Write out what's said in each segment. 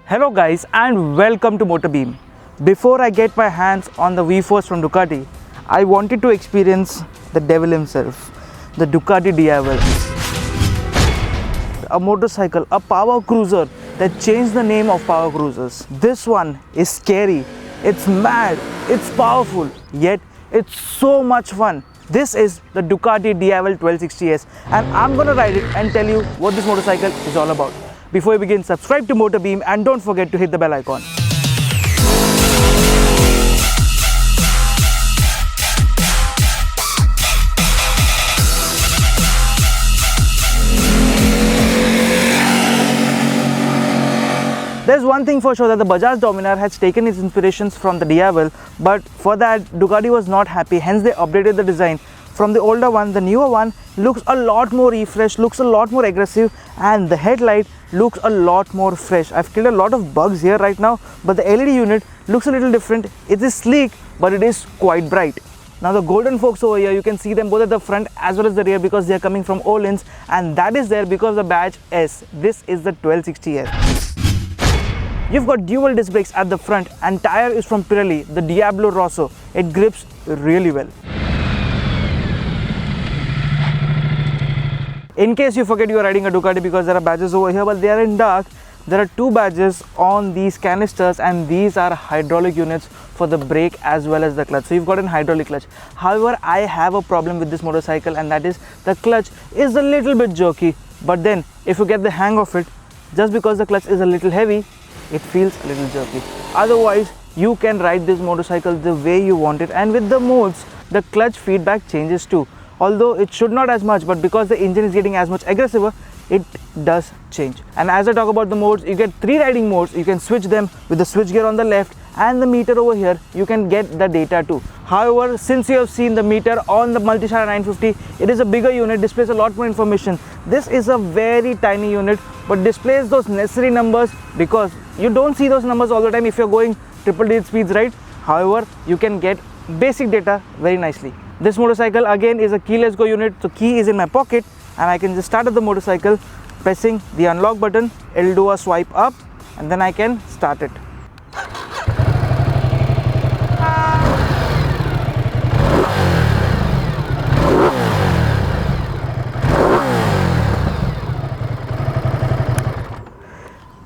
Hello guys and welcome to MotorBeam. Before I get my hands on the V-Force from Ducati, I wanted to experience the devil himself, the Ducati Diavel. A motorcycle, a power cruiser that changed the name of power cruisers. This one is scary, it's mad, it's powerful, yet it's so much fun. This is the Ducati Diavel 1260S and I'm gonna ride it and tell you what this motorcycle is all about. Before we begin, subscribe to MotorBeam and don't forget to hit the bell icon. There's one thing for sure, that the Bajaj Dominar has taken its inspirations from the Diavel, but for that Ducati was not happy, hence they updated the design. From the older one, the newer one looks a lot more refreshed, looks a lot more aggressive, and the headlight looks a lot more fresh. I've killed a lot of bugs here right now, but the LED unit looks a little different. It is sleek, but it is quite bright. Now the golden forks over here, you can see them both at the front as well as the rear because they are coming from Öhlins, and that is there because of the badge S. This is the 1260S. You've got dual disc brakes at the front and tire is from Pirelli, the Diablo Rosso. It grips really well. In case you forget you are riding a Ducati because there are badges over here, but they are in dark, there are two badges on these canisters and these are hydraulic units for the brake as well as the clutch. So you've got an hydraulic clutch. However, I have a problem with this motorcycle, and that is the clutch is a little bit jerky. But then if you get the hang of it, just because the clutch is a little heavy, it feels a little jerky. Otherwise, you can ride this motorcycle the way you want it, and with the modes, the clutch feedback changes too. Although it should not as much, but because the engine is getting as much aggressive, it does change. And as I talk about the modes, you get 3 riding modes. You can switch them with the switch gear on the left and the meter over here. You can get the data too. However, since you have seen the meter on the Multistrada 950, it is a bigger unit, displays a lot more information. This is a very tiny unit, but displays those necessary numbers because you don't see those numbers all the time if you're going triple digit speeds, right? However, you can get basic data very nicely. This motorcycle again is a keyless go unit, so key is in my pocket and I can just start up the motorcycle pressing the unlock button. It'll do a swipe up and then I can start it.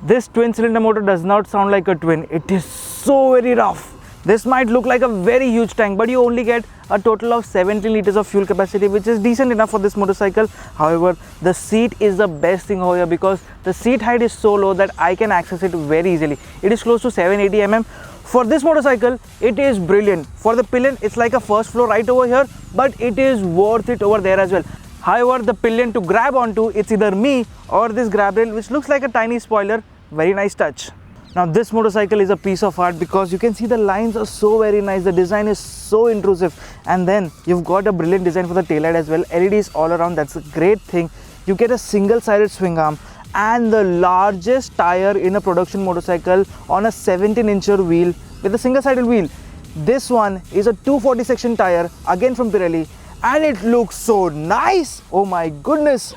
This twin cylinder motor does not sound like a twin, it is so very rough. This might look like a very huge tank, but you only get a total of 17 liters of fuel capacity, which is decent enough for this motorcycle. However, the seat is the best thing over here because the seat height is so low that I can access it very easily. It is close to 780 mm. For this motorcycle, it is brilliant. For the pillion, it's like a first floor right over here, but it is worth it over there as well. However, the pillion to grab onto, it's either me or this grab rail, which looks like a tiny spoiler. Very nice touch. Now this motorcycle is a piece of art because you can see the lines are so very nice, the design is so intrusive, and then you've got a brilliant design for the taillight as well. LEDs all around, that's a great thing. You get a single-sided swing arm and the largest tire in a production motorcycle on a 17-incher wheel with a single-sided wheel. This one is a 240 section tire, again from Pirelli, and it looks so nice. Oh my goodness.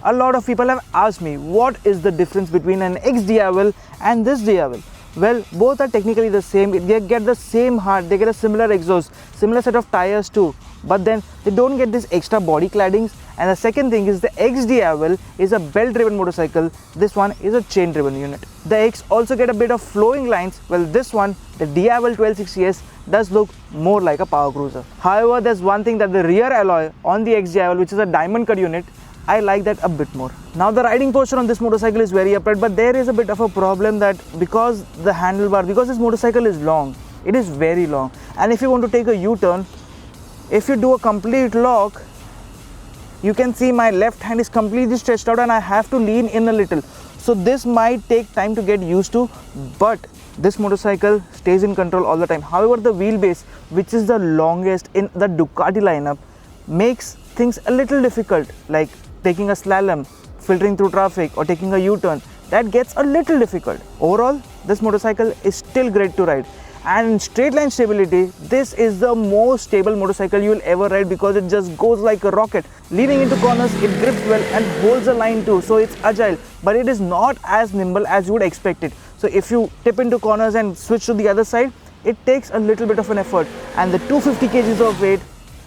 A lot of people have asked me what is the difference between an X-Diavel and this Diavel. Well, both are technically the same. They get the same heart, they get a similar exhaust, similar set of tires too, but then they don't get this extra body claddings. And the second thing is the X-Diavel is a belt driven motorcycle, this one is a chain driven unit. The X also get a bit of flowing lines, well this one, the Diavel 1260S, does look more like a power cruiser. However, there's one thing, that the rear alloy on the X-Diavel, which is a diamond cut unit, I like that a bit more. Now the riding posture on this motorcycle is very upright, but there is a bit of a problem that because the handlebar, because this motorcycle is long, it is very long, and if you want to take a U-turn, if you do a complete lock, you can see my left hand is completely stretched out and I have to lean in a little. So this might take time to get used to, but this motorcycle stays in control all the time. However, the wheelbase, which is the longest in the Ducati lineup, makes things a little difficult, like taking a slalom, filtering through traffic or taking a U-turn. That gets a little difficult. Overall, this motorcycle is still great to ride. And in straight line stability, this is the most stable motorcycle you will ever ride because it just goes like a rocket. Leaning into corners, it grips well and holds the line too, so it's agile, but it is not as nimble as you would expect it. So if you tip into corners and switch to the other side, it takes a little bit of an effort, and the 250 kgs of weight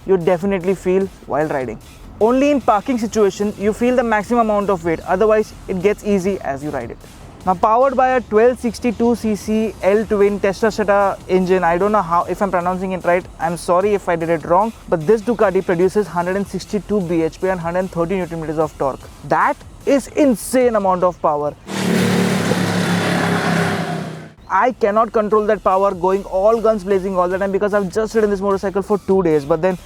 you definitely feel while riding. Only in parking situation you feel the maximum amount of weight, otherwise it gets easy as you ride it. Now powered by a 1262cc L-twin Testacetra engine, I don't know how if I'm pronouncing it right, I'm sorry if I did it wrong, but this Ducati produces 162 bhp and 130 Nm of torque. That is insane amount of power. I cannot control that power going all guns blazing all the time because I've just ridden this motorcycle for 2 days, but then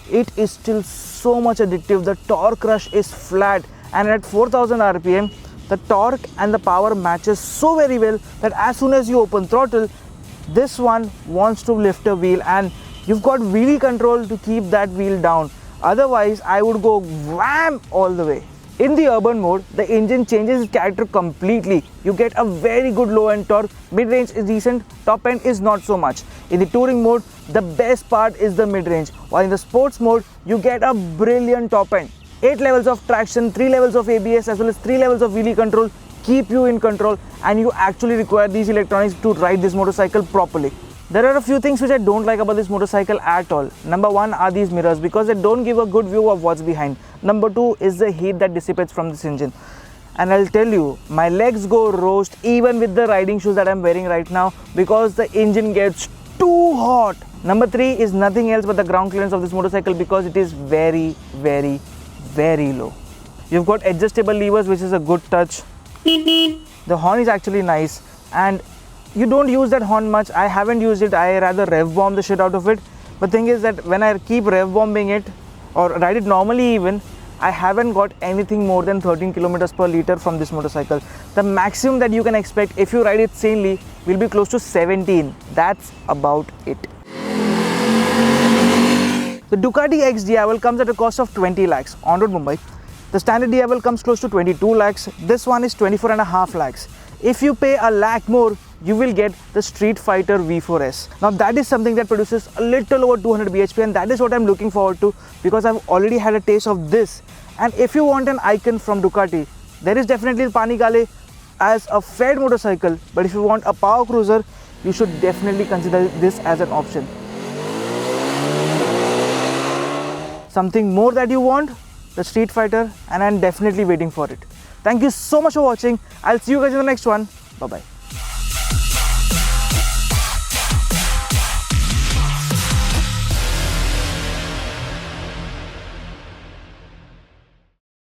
it is still so much addictive. The torque rush is flat, and at 4000 rpm the torque and the power matches so very well that as soon as you open throttle, this one wants to lift a wheel and you've got wheelie control to keep that wheel down. Otherwise I would go wham all the way. In the urban mode, the engine changes its character completely. You get a very good low end torque, mid-range is decent, top end is not so much. In the touring mode, the best part is the mid-range, while in the sports mode, you get a brilliant top end. 8 levels of traction, 3 levels of ABS as well as 3 levels of wheelie control keep you in control, and you actually require these electronics to ride this motorcycle properly. There are a few things which I don't like about this motorcycle at all. Number 1 are these mirrors because they don't give a good view of what's behind. Number 2 is the heat that dissipates from this engine. And I'll tell you, my legs go roast even with the riding shoes that I'm wearing right now because the engine gets too hot. Number 3 is nothing else but the ground clearance of this motorcycle because it is very low. You've got adjustable levers, which is a good touch. The horn is actually nice, and you don't use that horn much. I haven't used it, I rather rev bomb the shit out of it. But thing is that when I keep rev bombing it or ride it normally even, I haven't got anything more than 13 km per liter from this motorcycle. The maximum that you can expect if you ride it sanely will be close to 17. That's about it. The Ducati X Diavel comes at a cost of 20 lakhs on road Mumbai. The standard Diavel comes close to 22 lakhs. This one is 24.5 lakhs. If you pay a lakh more, you will get the Street Fighter V4S. Now that is something that produces a little over 200 bhp, and that is what I'm looking forward to because I've already had a taste of this. And if you want an icon from Ducati, there is definitely the Panigale as a fed motorcycle, but if you want a power cruiser, you should definitely consider this as an option. Something more that you want, the Street Fighter, and I'm definitely waiting for it. Thank you so much for watching. I'll see you guys in the next one. Bye bye.